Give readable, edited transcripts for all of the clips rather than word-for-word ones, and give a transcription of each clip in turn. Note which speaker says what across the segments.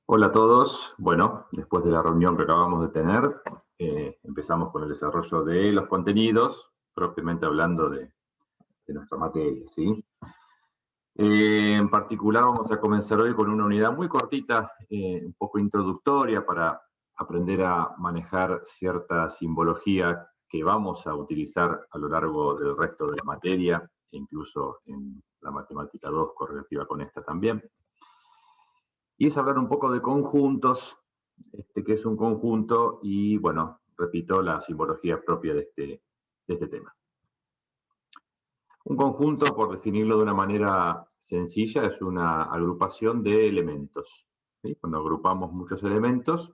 Speaker 1: Hola a todos. Bueno, después de la reunión que acabamos de tener, empezamos con el desarrollo de los contenidos, propiamente hablando de nuestra materia, ¿sí? En particular vamos a comenzar hoy con una unidad muy cortita, un poco introductoria para aprender a manejar cierta simbología que vamos a utilizar a lo largo del resto de la materia, e incluso en la matemática 2 correlativa con esta también. Y es hablar un poco de conjuntos, que es un conjunto, y bueno, repito, la simbología propia de este tema. Un conjunto, por definirlo de una manera sencilla, es una agrupación de elementos, ¿sí? Cuando agrupamos muchos elementos,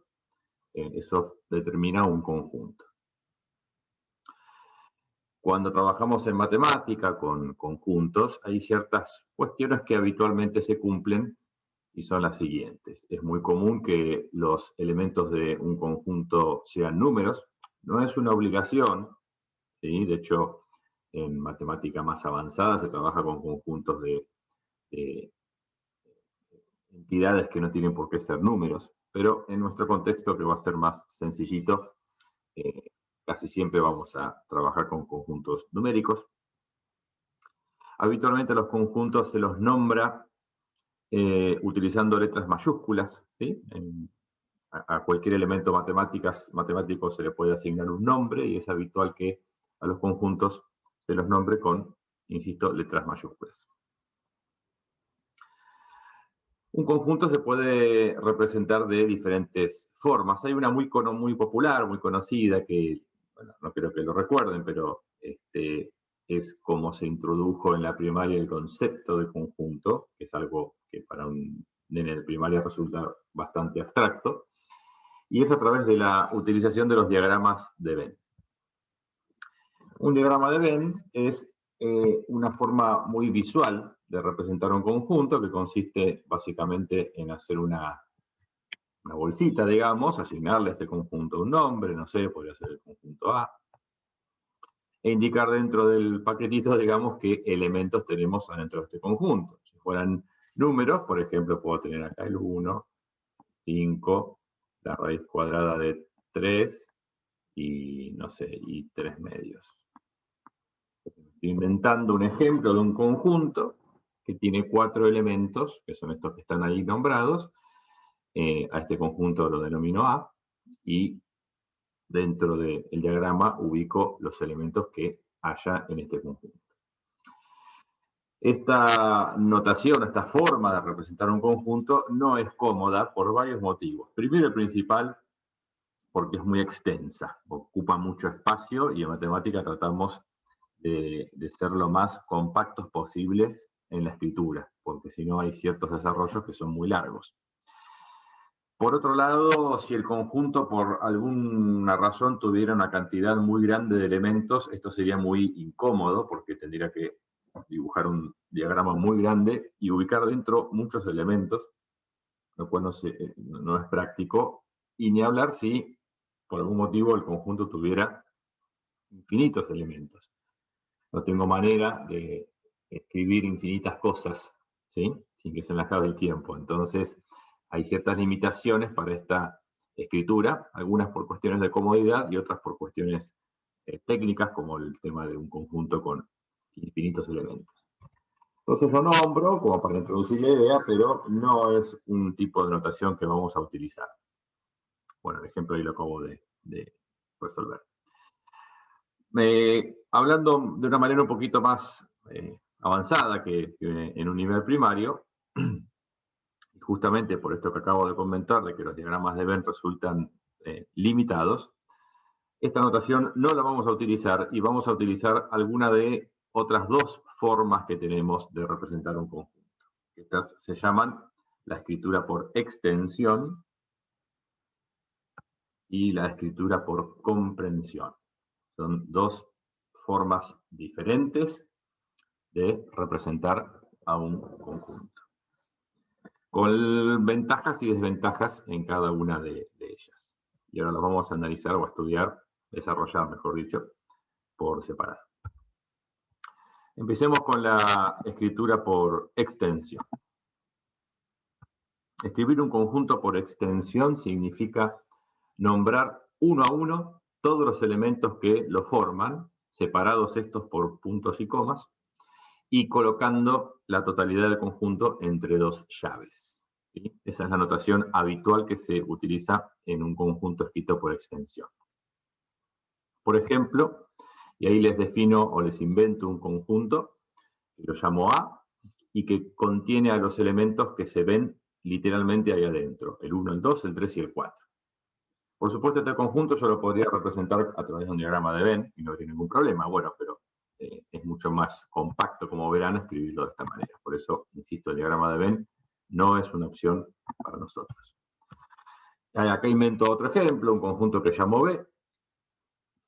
Speaker 1: eso determina un conjunto. Cuando trabajamos en matemática con conjuntos, hay ciertas cuestiones que habitualmente se cumplen y son las siguientes. Es muy común que los elementos de un conjunto sean números. No es una obligación, ¿sí? De hecho, en matemática más avanzada se trabaja con conjuntos de entidades que no tienen por qué ser números, pero en nuestro contexto, que va a ser más sencillito, casi siempre vamos a trabajar con conjuntos numéricos. Habitualmente los conjuntos se los nombra utilizando letras mayúsculas, ¿sí? A cualquier elemento matemático se le puede asignar un nombre y es habitual que a los conjuntos se los nombre con, insisto, letras mayúsculas. Un conjunto se puede representar de diferentes formas. Hay una muy popular, muy conocida, que bueno, no creo que lo recuerden, pero es como se introdujo en la primaria el concepto de conjunto, que es algo que para un nene de primaria resulta bastante abstracto, y es a través de la utilización de los diagramas de Venn. Un diagrama de Venn es una forma muy visual de representar un conjunto que consiste básicamente en hacer una bolsita, digamos, asignarle a este conjunto un nombre, no sé, podría ser el conjunto A, e indicar dentro del paquetito, digamos, qué elementos tenemos adentro de este conjunto. Si fueran números, por ejemplo, puedo tener acá el 1, 5, la raíz cuadrada de 3 y, no sé, y 3 medios. Estoy inventando un ejemplo de un conjunto que tiene 4 elementos, que son estos que están ahí nombrados. A este conjunto lo denomino A, y dentro del diagrama ubico los elementos que haya en este conjunto. Esta notación, esta forma de representar un conjunto no es cómoda por varios motivos. Primero y principal, porque es muy extensa, ocupa mucho espacio y en matemática tratamos de ser lo más compactos posibles en la escritura, porque si no hay ciertos desarrollos que son muy largos. Por otro lado, si el conjunto por alguna razón tuviera una cantidad muy grande de elementos, esto sería muy incómodo porque tendría que dibujar un diagrama muy grande y ubicar dentro muchos elementos, lo cual no es práctico, y ni hablar si por algún motivo el conjunto tuviera infinitos elementos. No tengo manera de escribir infinitas cosas, ¿sí? Sin que se me acabe el tiempo. Entonces, hay ciertas limitaciones para esta escritura, algunas por cuestiones de comodidad y otras por cuestiones técnicas, como el tema de un conjunto con infinitos elementos. Entonces lo nombro como para introducir la idea, pero no es un tipo de notación que vamos a utilizar. Bueno, el ejemplo ahí lo acabo de resolver. Hablando de una manera un poquito más avanzada que en un nivel primario, justamente por esto que acabo de comentar, de que los diagramas de Venn resultan limitados, esta notación no la vamos a utilizar y vamos a utilizar alguna de otras dos formas que tenemos de representar un conjunto. Estas se llaman la escritura por extensión y la escritura por comprensión. Son dos formas diferentes de representar a un conjunto, con ventajas y desventajas en cada una de ellas. Y ahora las vamos a analizar o a estudiar, desarrollar, mejor dicho, por separado. Empecemos con la escritura por extensión. Escribir un conjunto por extensión significa nombrar uno a uno todos los elementos que lo forman, separados estos por puntos y comas, y colocando la totalidad del conjunto entre dos llaves. ¿Sí? Esa es la notación habitual que se utiliza en un conjunto escrito por extensión. Por ejemplo, y ahí les defino o les invento un conjunto, que lo llamo A, y que contiene a los elementos que se ven literalmente ahí adentro, el 1, el 2, el 3 y el 4. Por supuesto, este conjunto yo lo podría representar a través de un diagrama de Venn y no habría ningún problema, bueno, pero es mucho más compacto, como verán, escribirlo de esta manera. Por eso, insisto, el diagrama de Venn no es una opción para nosotros. Acá invento otro ejemplo, un conjunto que llamo B,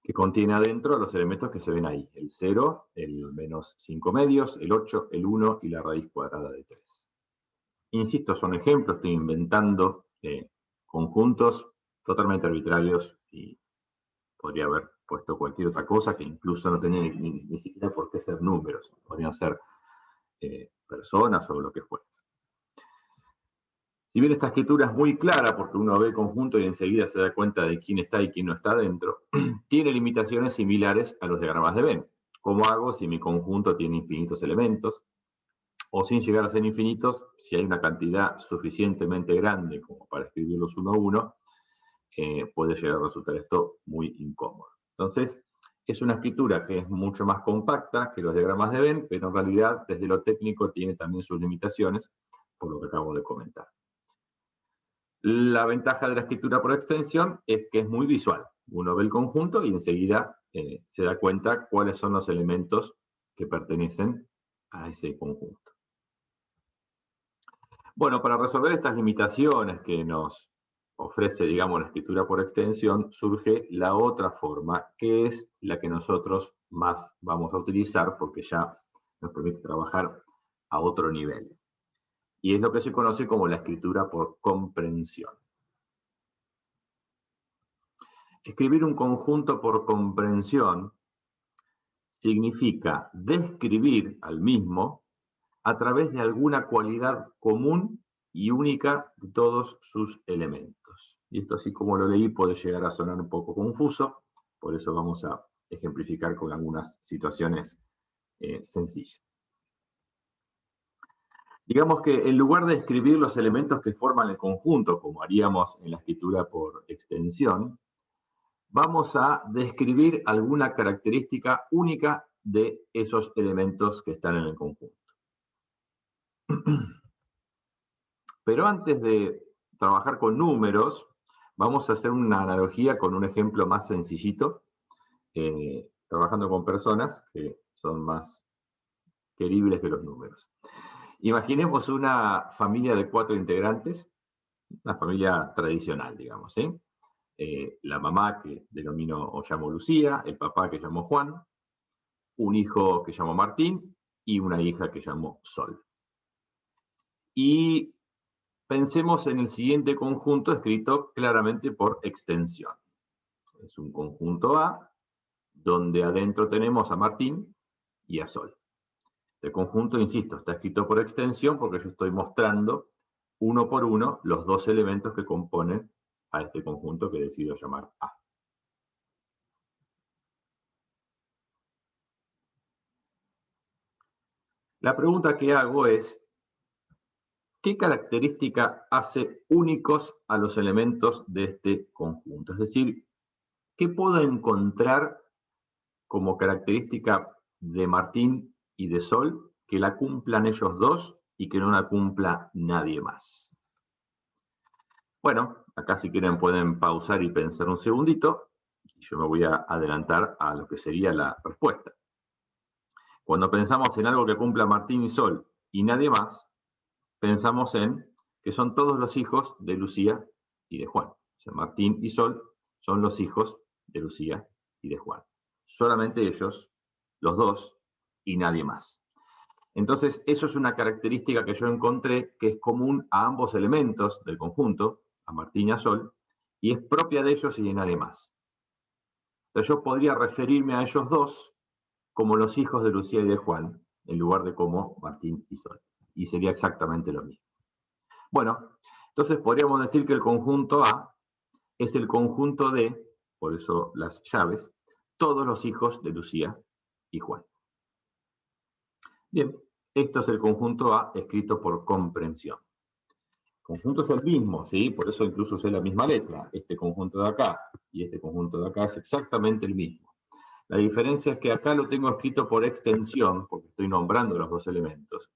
Speaker 1: que contiene adentro los elementos que se ven ahí, el 0, el menos 5 medios, el 8, el 1 y la raíz cuadrada de 3. Insisto, son ejemplos, estoy inventando conjuntos totalmente arbitrarios y podría haber puesto cualquier otra cosa que incluso no tenía ni siquiera por qué ser números, podrían ser personas o lo que fuera. Si bien esta escritura es muy clara porque uno ve el conjunto y enseguida se da cuenta de quién está y quién no está dentro, tiene limitaciones similares a los diagramas de Venn. ¿Cómo hago si mi conjunto tiene infinitos elementos? O sin llegar a ser infinitos, si hay una cantidad suficientemente grande como para escribirlos uno a uno, puede llegar a resultar esto muy incómodo. Entonces, es una escritura que es mucho más compacta que los diagramas de Venn, pero en realidad desde lo técnico tiene también sus limitaciones, por lo que acabo de comentar. La ventaja de la escritura por extensión es que es muy visual. Uno ve el conjunto y enseguida se da cuenta cuáles son los elementos que pertenecen a ese conjunto. Bueno, para resolver estas limitaciones que nos ofrece, digamos, la escritura por extensión, surge la otra forma, que es la que nosotros más vamos a utilizar porque ya nos permite trabajar a otro nivel. Y es lo que se conoce como la escritura por comprensión. Escribir un conjunto por comprensión significa describir al mismo a través de alguna cualidad común y única de todos sus elementos. Y esto, así como lo leí, puede llegar a sonar un poco confuso, por eso vamos a ejemplificar con algunas situaciones sencillas. Digamos que en lugar de escribir los elementos que forman el conjunto, como haríamos en la escritura por extensión, vamos a describir alguna característica única de esos elementos que están en el conjunto. Pero antes de trabajar con números, vamos a hacer una analogía con un ejemplo más sencillito, trabajando con personas que son más queribles que los números. Imaginemos una familia de 4 integrantes, una familia tradicional, digamos, ¿sí? La mamá que denomino o llamo Lucía, el papá que llamo Juan, un hijo que llamo Martín y una hija que llamo Sol. Y pensemos en el siguiente conjunto escrito claramente por extensión. Es un conjunto A, donde adentro tenemos a Martín y a Sol. Este conjunto, insisto, está escrito por extensión porque yo estoy mostrando uno por uno los dos elementos que componen a este conjunto que decido llamar A. La pregunta que hago es, ¿qué característica hace únicos a los elementos de este conjunto? Es decir, ¿qué puedo encontrar como característica de Martín y de Sol que la cumplan ellos dos y que no la cumpla nadie más? Bueno, acá si quieren pueden pausar y pensar un segundito y yo me voy a adelantar a lo que sería la respuesta. Cuando pensamos en algo que cumpla Martín y Sol y nadie más, pensamos en que son todos los hijos de Lucía y de Juan. O sea, Martín y Sol son los hijos de Lucía y de Juan. Solamente ellos, los dos, y nadie más. Entonces, eso es una característica que yo encontré que es común a ambos elementos del conjunto, a Martín y a Sol, y es propia de ellos y de nadie más. Entonces, yo podría referirme a ellos dos como los hijos de Lucía y de Juan, en lugar de como Martín y Sol. Y sería exactamente lo mismo. Bueno, Entonces podríamos decir que el conjunto A es el conjunto de, por eso las llaves, todos los hijos de Lucía y Juan. Bien, esto es el conjunto A escrito por comprensión. El conjunto es el mismo, ¿sí? Por eso incluso usé la misma letra. Este conjunto de acá y este conjunto de acá es exactamente el mismo. La diferencia es que acá lo tengo escrito por extensión, porque estoy nombrando los dos elementos.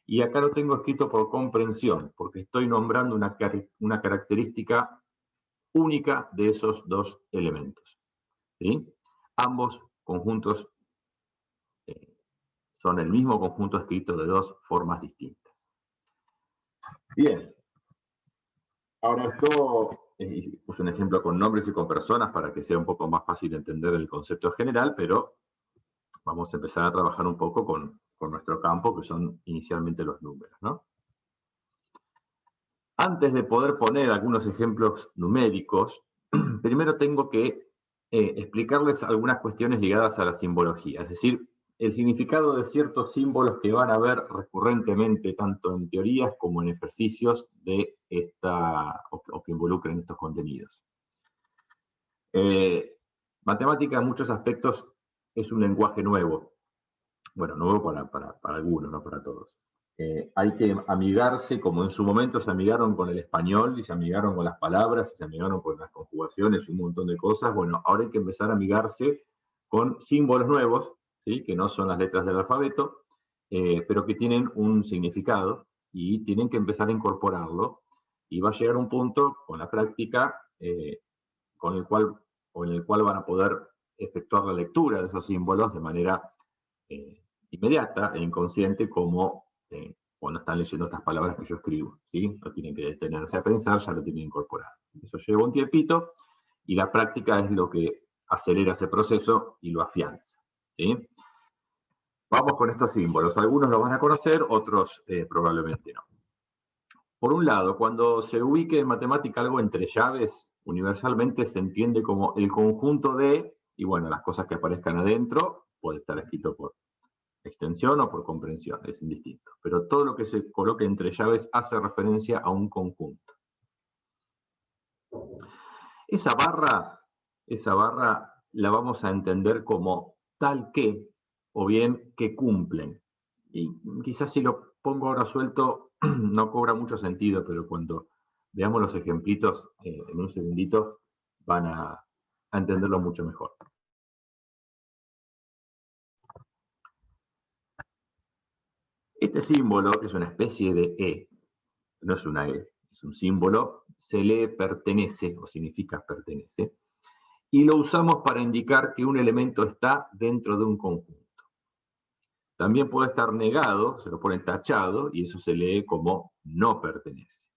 Speaker 1: Y acá lo tengo escrito por comprensión, porque estoy nombrando una característica única de esos dos elementos. ¿Sí? Ambos conjuntos son el mismo conjunto escrito de dos formas distintas. Bien. Ahora esto, puse un ejemplo con nombres y con personas para que sea un poco más fácil entender el concepto general, pero vamos a empezar a trabajar un poco con nuestro campo, que son inicialmente los números, ¿no? Antes de poder poner algunos ejemplos numéricos, primero tengo que explicarles algunas cuestiones ligadas a la simbología, es decir, el significado de ciertos símbolos que van a ver recurrentemente tanto en teorías como en ejercicios de o que involucren estos contenidos. Matemática en muchos aspectos es un lenguaje nuevo. Bueno, nuevo para algunos, no para todos. Hay que amigarse, como en su momento se amigaron con el español, y se amigaron con las palabras, y se amigaron con las conjugaciones, un montón de cosas. Bueno, ahora hay que empezar a amigarse con símbolos nuevos, ¿sí? Que no son las letras del alfabeto, pero que tienen un significado, y tienen que empezar a incorporarlo, y va a llegar un punto con la práctica con el cual van a poder efectuar la lectura de esos símbolos de manera inmediata e inconsciente, como cuando están leyendo estas palabras que yo escribo, ¿sí? No tienen que detenerse a pensar, ya lo tienen incorporado. Eso lleva un tiempito, y la práctica es lo que acelera ese proceso y lo afianza, ¿sí? Vamos con estos símbolos. Algunos los van a conocer, otros probablemente no. Por un lado, cuando se ubique en matemática algo entre llaves, universalmente se entiende como el conjunto de, y bueno, las cosas que aparezcan adentro, puede estar escrito por extensión o por comprensión, es indistinto. Pero todo lo que se coloque entre llaves hace referencia a un conjunto. Esa barra la vamos a entender como tal que, o bien que cumplen. Y quizás si lo pongo ahora suelto no cobra mucho sentido, pero cuando veamos los ejemplitos en un segundito van a entenderlo mucho mejor. Este símbolo, que es una especie de E, no es una E, es un símbolo, se lee pertenece o significa pertenece, y lo usamos para indicar que un elemento está dentro de un conjunto. También puede estar negado, se lo pone tachado, y eso se lee como no pertenece.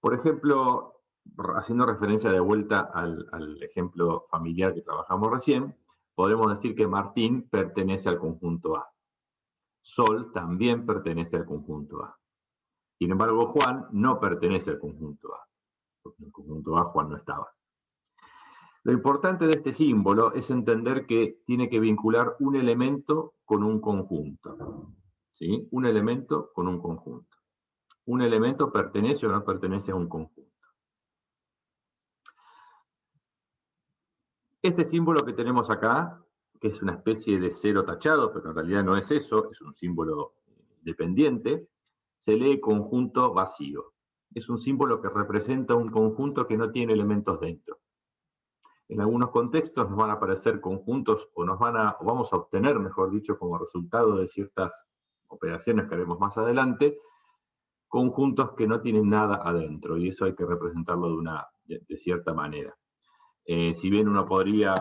Speaker 1: Por ejemplo, haciendo referencia de vuelta al ejemplo familiar que trabajamos recién, podemos decir que Martín pertenece al conjunto A. Sol también pertenece al conjunto A. Sin embargo, Juan no pertenece al conjunto A, porque en el conjunto A Juan no estaba. Lo importante de este símbolo es entender que tiene que vincular un elemento con un conjunto. ¿Sí? Un elemento con un conjunto. Un elemento pertenece o no pertenece a un conjunto. Este símbolo que tenemos acá, que es una especie de cero tachado, pero en realidad no es eso, es un símbolo dependiente, se lee conjunto vacío. Es un símbolo que representa un conjunto que no tiene elementos dentro. En algunos contextos nos van a aparecer conjuntos o vamos a obtener, mejor dicho, como resultado de ciertas operaciones que haremos más adelante, conjuntos que no tienen nada adentro, y eso hay que representarlo de cierta manera. Si bien uno podría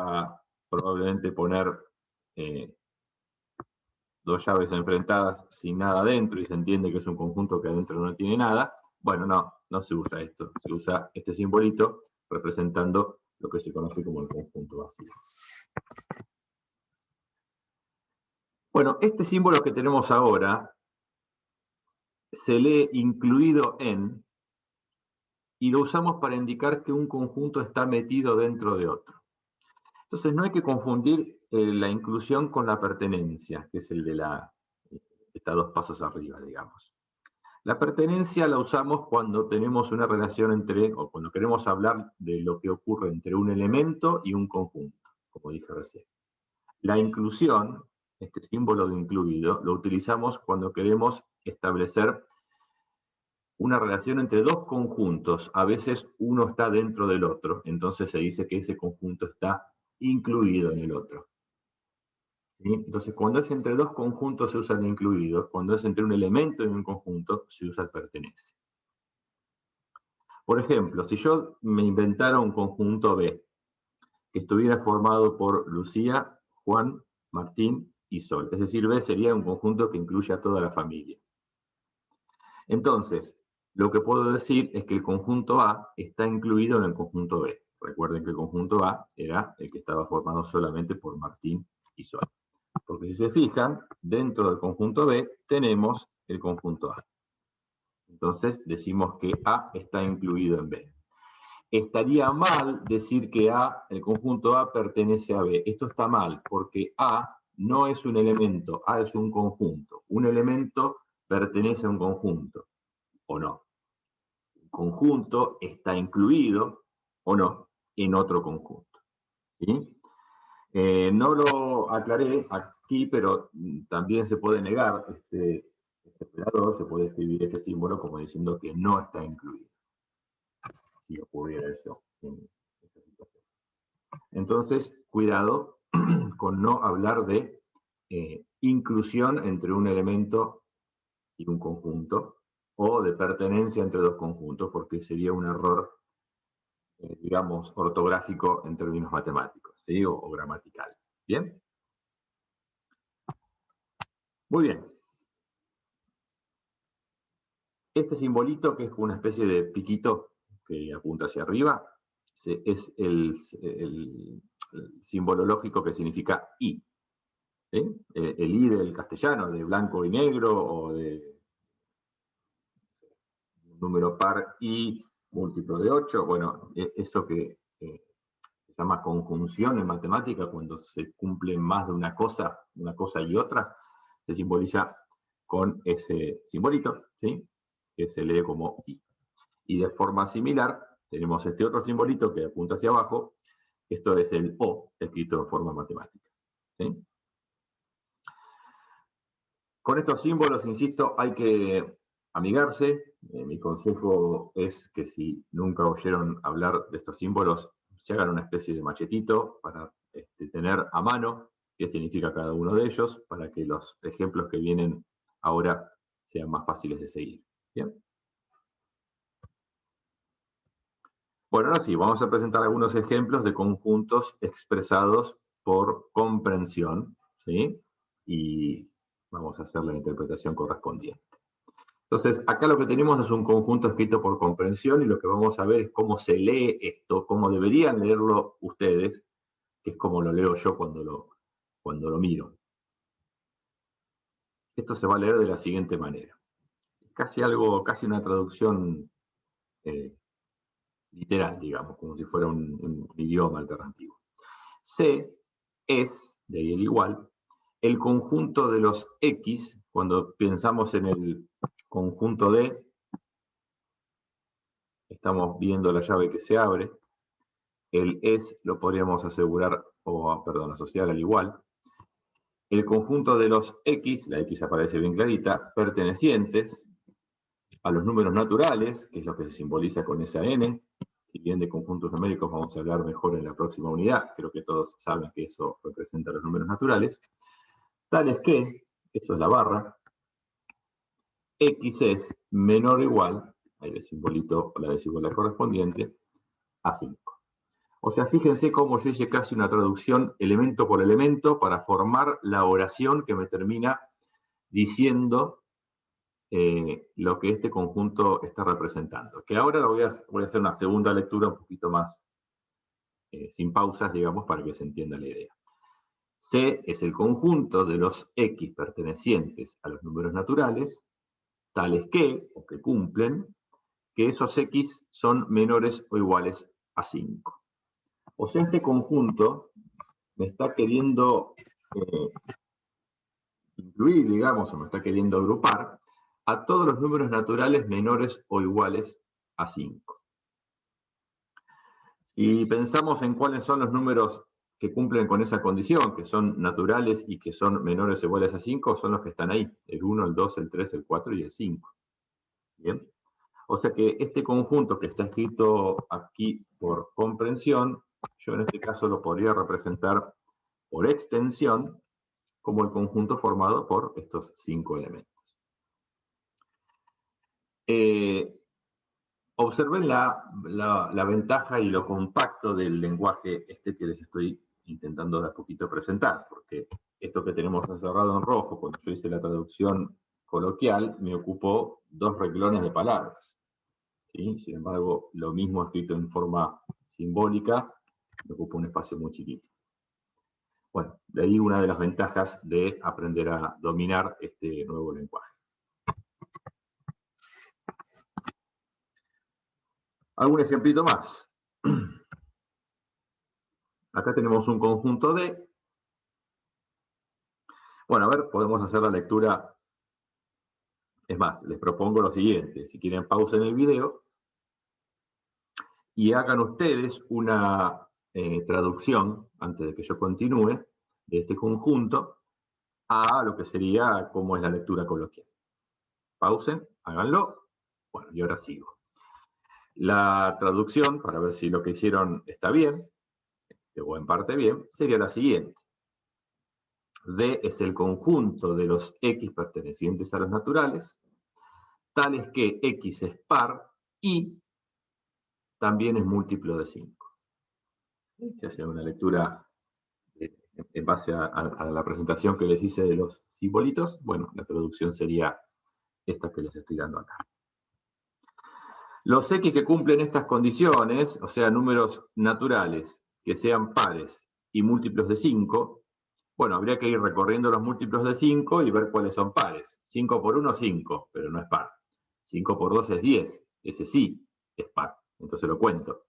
Speaker 1: probablemente poner dos llaves enfrentadas sin nada adentro y se entiende que es un conjunto que adentro no tiene nada, bueno, no se usa esto, se usa este simbolito representando lo que se conoce como el conjunto vacío. Bueno, este símbolo que tenemos ahora se lee incluido en, y lo usamos para indicar que un conjunto está metido dentro de otro. Entonces no hay que confundir la inclusión con la pertenencia, que es el de está dos pasos arriba, digamos. La pertenencia la usamos cuando tenemos una relación entre, o cuando queremos hablar de lo que ocurre entre un elemento y un conjunto, como dije recién. La inclusión, este símbolo de incluido, lo utilizamos cuando queremos establecer una relación entre dos conjuntos. A veces uno está dentro del otro, entonces se dice que ese conjunto está incluido en el otro. ¿Sí? Entonces, cuando es entre dos conjuntos se usa el incluido, cuando es entre un elemento y un conjunto se usa el pertenece. Por ejemplo, si yo me inventara un conjunto B, que estuviera formado por Lucía, Juan, Martín y Sol, es decir, B sería un conjunto que incluye a toda la familia. Entonces, lo que puedo decir es que el conjunto A está incluido en el conjunto B. Recuerden que el conjunto A era el que estaba formado solamente por Martín y Sol. Porque si se fijan, dentro del conjunto B tenemos el conjunto A. Entonces decimos que A está incluido en B. Estaría mal decir que A, el conjunto A pertenece a B. Esto está mal porque A no es un elemento, A es un conjunto. Un elemento pertenece a un conjunto, ¿o no? Un conjunto está incluido, ¿o no?, en otro conjunto. ¿Sí? No lo aclaré aquí, pero también se puede negar este operador, se puede escribir este símbolo como diciendo que no está incluido. Si ocurriera eso en esta situación. Entonces, cuidado con no hablar de inclusión entre un elemento y un conjunto, o de pertenencia entre dos conjuntos, porque sería un error, digamos, ortográfico en términos matemáticos, ¿sí? o gramatical. ¿Bien? Muy bien. Este simbolito, que es una especie de piquito que apunta hacia arriba, es el símbolo lógico que significa I. ¿Sí? El I del castellano, de blanco y negro, o de un número par I múltiplo de 8. Bueno, eso que se llama conjunción en matemática, cuando se cumple más de una cosa y otra, se simboliza con ese simbolito, ¿sí? Que se lee como I. Y de forma similar, tenemos este otro simbolito que apunta hacia abajo. Esto es el O, escrito en forma matemática. ¿Sí? Con estos símbolos, insisto, hay que amigarse. Mi consejo es que si nunca oyeron hablar de estos símbolos, se hagan una especie de machetito para tener a mano qué significa cada uno de ellos, para que los ejemplos que vienen ahora sean más fáciles de seguir. ¿Bien? Bueno, ahora sí, vamos a presentar algunos ejemplos de conjuntos expresados por comprensión, ¿sí? Y vamos a hacer la interpretación correspondiente. Entonces, acá lo que tenemos es un conjunto escrito por comprensión, y lo que vamos a ver es cómo se lee esto, cómo deberían leerlo ustedes, que es como lo leo yo cuando lo miro. Esto se va a leer de la siguiente manera. Casi una traducción literal, digamos, como si fuera un idioma alternativo. C es, de ahí el igual, el conjunto de los X. Cuando pensamos en el conjunto D, estamos viendo la llave que se abre. El es lo podríamos asegurar, asociar al igual. El conjunto de los X, la X aparece bien clarita, pertenecientes a los números naturales, que es lo que se simboliza con esa N. Si bien de conjuntos numéricos vamos a hablar mejor en la próxima unidad, creo que todos saben que eso representa los números naturales. Tales que, eso es la barra, X es menor o igual, ahí el simbolito o la desigualdad correspondiente, a 5. O sea, fíjense cómo yo hice casi una traducción elemento por elemento para formar la oración que me termina diciendo lo que este conjunto está representando. Que ahora voy a hacer una segunda lectura un poquito más sin pausas, digamos, para que se entienda la idea. C es el conjunto de los X pertenecientes a los números naturales, tales que, o que cumplen, que esos X son menores o iguales a 5. O sea, este conjunto me está queriendo incluir, digamos, o me está queriendo agrupar a todos los números naturales menores o iguales a 5. Si pensamos en cuáles son los números que cumplen con esa condición, que son naturales y que son menores o iguales a 5, son los que están ahí, el 1, el 2, el 3, el 4 y el 5. ¿Bien? O sea que este conjunto que está escrito aquí por comprensión, yo en este caso lo podría representar por extensión como el conjunto formado por estos 5 elementos. Observen la ventaja y lo compacto del lenguaje que les estoy intentando de a poquito presentar, porque esto que tenemos encerrado en rojo, cuando yo hice la traducción coloquial, me ocupó 2 renglones de palabras. ¿Sí? Sin embargo, lo mismo escrito en forma simbólica, me ocupa un espacio muy chiquito. Bueno, de ahí una de las ventajas de aprender a dominar este nuevo lenguaje. ¿Algún ejemplito más? Acá tenemos un conjunto de... Bueno, a ver, podemos hacer la lectura. Es más, les propongo lo siguiente. Si quieren, pausen el video y hagan ustedes una traducción, antes de que yo continúe, de este conjunto a lo que sería cómo es la lectura coloquial. Pausen, háganlo. Bueno, y ahora sigo. La traducción, para ver si lo que hicieron está bien, o en parte bien, sería la siguiente. D es el conjunto de los X pertenecientes a los naturales, tales que X es par y también es múltiplo de 5. Que hace una lectura en base a la presentación que les hice de los simbolitos. Bueno, la traducción sería esta que les estoy dando acá. Los X que cumplen estas condiciones, o sea, números naturales que sean pares y múltiplos de 5, bueno, habría que ir recorriendo los múltiplos de 5 y ver cuáles son pares. 5 por 1, 5, pero no es par. 5 por 2 es 10, ese sí es par, entonces lo cuento.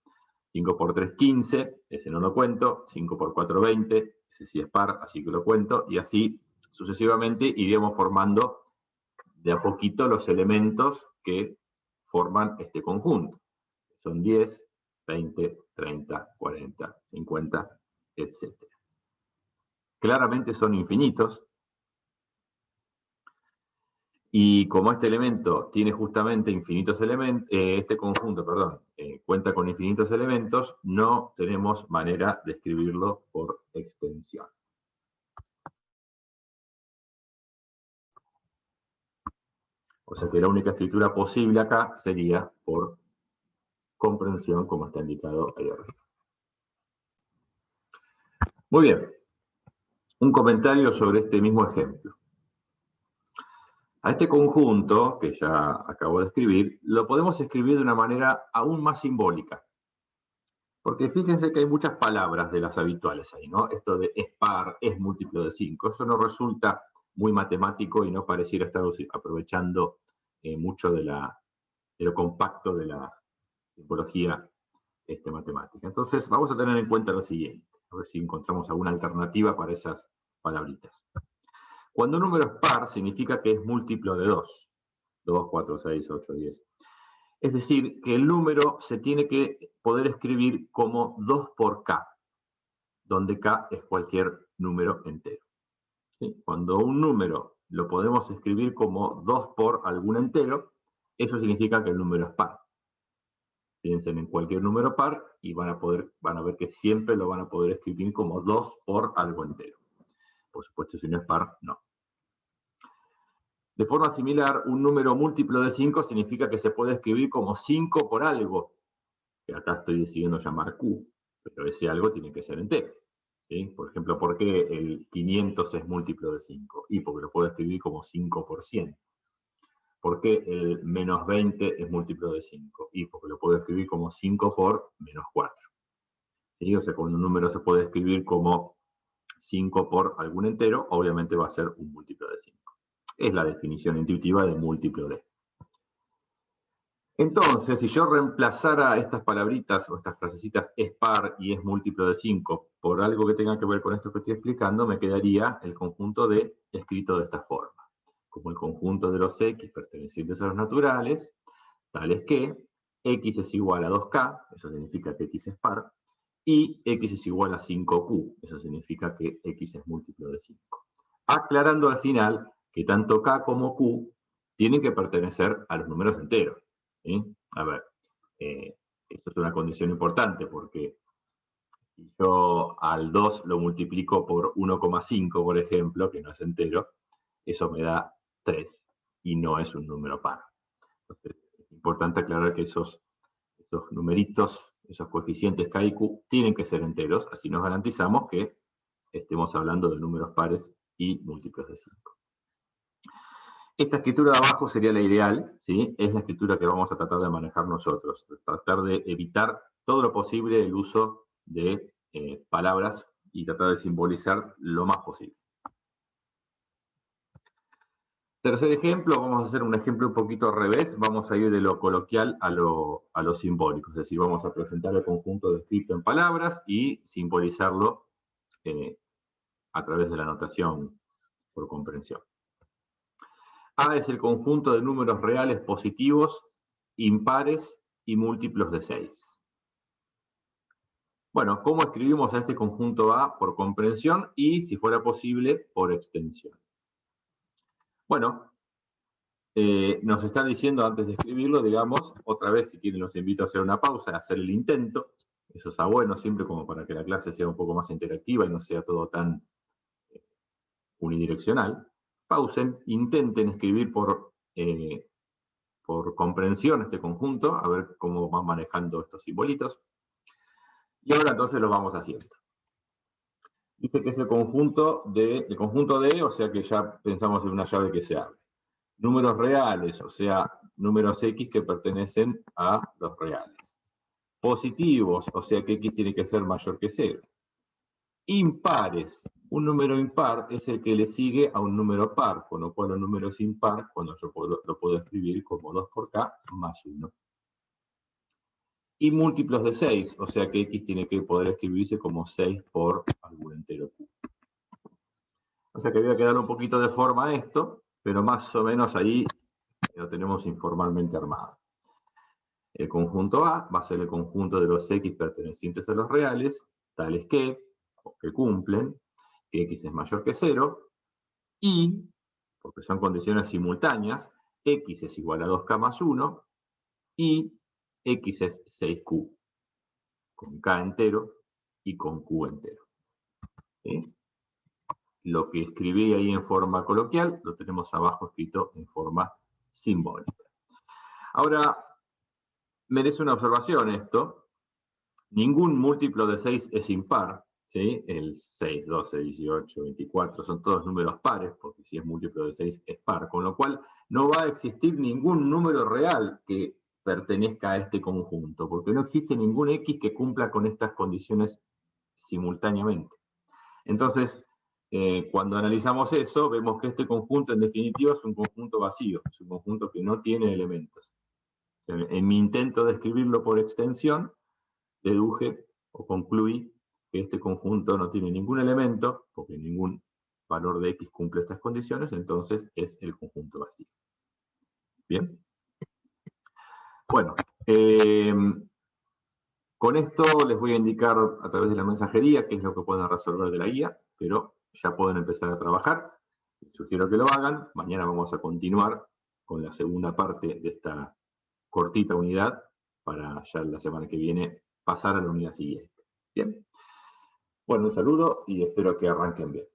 Speaker 1: 5 por 3, 15, ese no lo cuento. 5 por 4, 20, ese sí es par, así que lo cuento. Y así sucesivamente iríamos formando de a poquito los elementos que forman este conjunto. Son 10, 20, 30, 40, 50, etc. Claramente son infinitos. Y como este elemento tiene justamente infinitos elementos, este conjunto, perdón, cuenta con infinitos elementos, no tenemos manera de escribirlo por extensión. O sea que la única escritura posible acá sería por comprensión, como está indicado ahí arriba. Muy bien. Un comentario sobre este mismo ejemplo. A este conjunto, que ya acabo de escribir, lo podemos escribir de una manera aún más simbólica. Porque fíjense que hay muchas palabras de las habituales ahí, ¿no? Esto de es par, es múltiplo de 5. Eso no resulta muy matemático y no pareciera estar aprovechando mucho de lo compacto de la simbología matemática. Entonces, vamos a tener en cuenta lo siguiente. A ver si encontramos alguna alternativa para esas palabritas. Cuando un número es par, significa que es múltiplo de 2. 2, 4, 6, 8, 10. Es decir, que el número se tiene que poder escribir como 2 por k, donde k es cualquier número entero. ¿Sí? Cuando un número lo podemos escribir como 2 por algún entero, eso significa que el número es par. Piensen en cualquier número par y van a ver que siempre lo van a poder escribir como 2 por algo entero. Por supuesto, si no es par, no. De forma similar, un número múltiplo de 5 significa que se puede escribir como 5 por algo, que acá estoy decidiendo llamar Q, pero ese algo tiene que ser entero. ¿Sí? Por ejemplo, ¿por qué el 500 es múltiplo de 5? Y porque lo puedo escribir como 5 por 100. ¿Por qué el menos 20 es múltiplo de 5? Y porque lo puedo escribir como 5 por menos 4. ¿Sí? O sea, cuando un número se puede escribir como 5 por algún entero, obviamente va a ser un múltiplo de 5. Es la definición intuitiva de múltiplo de. Entonces, si yo reemplazara estas palabritas o estas frasecitas es par y es múltiplo de 5 por algo que tenga que ver con esto que estoy explicando, me quedaría el conjunto de escrito de esta forma. como el conjunto de los x pertenecientes a los naturales, tales que x es igual a 2k, eso significa que x es par, y x es igual a 5q, eso significa que x es múltiplo de 5. Aclarando al final que tanto k como q tienen que pertenecer a los números enteros. ¿Sí? A ver, esto es una condición importante porque si yo al 2 lo multiplico por 1,5, por ejemplo, que no es entero, eso me da 3 y no es un número par. Entonces, es importante aclarar que esos numeritos, esos coeficientes k y q, tienen que ser enteros, así nos garantizamos que estemos hablando de números pares y múltiplos de 5. Esta escritura de abajo sería la ideal, ¿sí? Es la escritura que vamos a tratar de manejar nosotros, tratar de evitar todo lo posible el uso de palabras y tratar de simbolizar lo más posible. Tercer ejemplo, vamos a hacer un ejemplo un poquito al revés, vamos a ir de lo coloquial a lo simbólico, es decir, vamos a presentar el conjunto descrito en palabras y simbolizarlo a través de la notación por comprensión. A es el conjunto de números reales positivos, impares y múltiplos de 6. Bueno, ¿cómo escribimos a este conjunto A por comprensión y, si fuera posible, por extensión? Bueno, nos están diciendo antes de escribirlo, digamos, otra vez, si quieren los invito a hacer una pausa, a hacer el intento. Eso está bueno, siempre como para que la clase sea un poco más interactiva y no sea todo tan unidireccional. Pausen, intenten escribir por comprensión este conjunto, a ver cómo van manejando estos simbolitos. Y ahora entonces lo vamos haciendo. Dice que es el conjunto de, o sea que ya pensamos en una llave que se abre. Números reales, o sea, números x que pertenecen a los reales. Positivos, o sea que x tiene que ser mayor que 0. Impares, un número impar es el que le sigue a un número par, con lo cual un número es impar cuando yo lo puedo escribir como 2 por k más 1. Y múltiplos de 6, o sea que x tiene que poder escribirse como 6 por algún entero q. O sea que voy a quedar un poquito de forma a esto, pero más o menos ahí lo tenemos informalmente armado. El conjunto A va a ser el conjunto de los x pertenecientes a los reales, tales que, o que cumplen, que x es mayor que 0, y, porque son condiciones simultáneas, x es igual a 2k más 1, y x es 6q, con k entero y con q entero. ¿Sí? Lo que escribí ahí en forma coloquial, lo tenemos abajo escrito en forma simbólica. Ahora, merece una observación esto. Ningún múltiplo de 6 es impar. ¿Sí? El 6, 12, 18, 24 son todos números pares, porque si es múltiplo de 6 es par, con lo cual no va a existir ningún número real que pertenezca a este conjunto, porque no existe ningún x que cumpla con estas condiciones simultáneamente. Entonces, cuando analizamos eso, vemos que este conjunto en definitiva es un conjunto vacío, es un conjunto que no tiene elementos. En mi intento de escribirlo por extensión, deduje o concluí que este conjunto no tiene ningún elemento, porque ningún valor de x cumple estas condiciones, entonces es el conjunto vacío. ¿Bien? Bueno, con esto les voy a indicar a través de la mensajería qué es lo que pueden resolver de la guía, pero ya pueden empezar a trabajar. Les sugiero que lo hagan. Mañana vamos a continuar con la segunda parte de esta cortita unidad para ya la semana que viene pasar a la unidad siguiente. Bien. Bueno, un saludo y espero que arranquen bien.